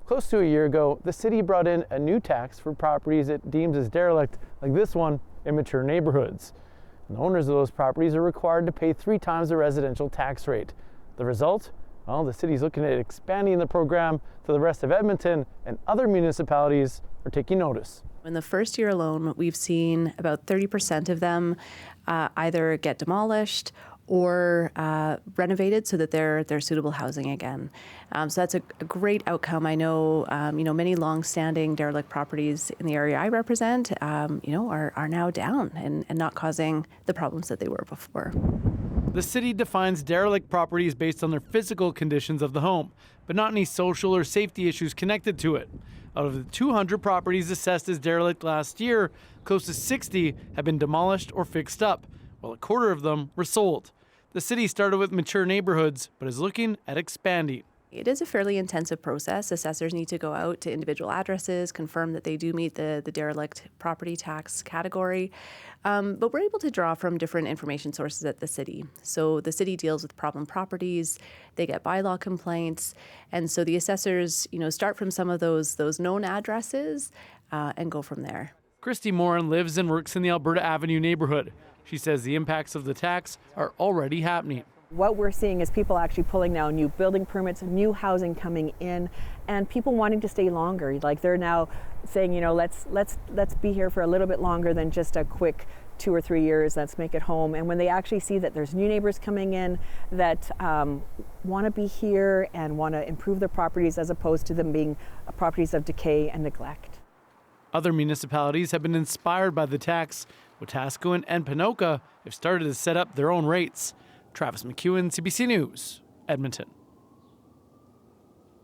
Close to a year ago, the city brought in a new tax for properties it deems as derelict, like this one, in mature neighborhoods. And the owners of those properties are required to pay 3 times the residential tax rate. The result? Well, the city's looking at expanding the program to the rest of Edmonton, and other municipalities are taking notice. In the first year alone, we've seen about 30% of them either get demolished or renovated so that they're suitable housing again. So that's a great outcome. I know, many long-standing derelict properties in the area I represent, are now down and not causing the problems that they were before. The city defines derelict properties based on their physical conditions of the home, but not any social or safety issues connected to it. Out of the 200 properties assessed as derelict last year, close to 60 have been demolished or fixed up, while a quarter of them were sold. The city started with mature neighborhoods, but is looking at expanding. It is a fairly intensive process. Assessors need to go out to individual addresses, confirm that they do meet the derelict property tax category. But we're able to draw from different information sources at the city. So the city deals with problem properties, they get bylaw complaints, and so the assessors, start from some of those known addresses and go from there. Christy Moran lives and works in the Alberta Avenue neighborhood. She says the impacts of the tax are already happening. What we're seeing is people actually pulling now new building permits, new housing coming in, and people wanting to stay longer. Like they're now saying, let's be here for a little bit longer than just a quick 2 or 3 years. Let's make it home. And when they actually see that there's new neighbors coming in that want to be here and want to improve their properties as opposed to them being properties of decay and neglect. Other municipalities have been inspired by the tax. Wetaskiwin and Ponoka have started to set up their own rates. Travis McEwan, CBC News, Edmonton.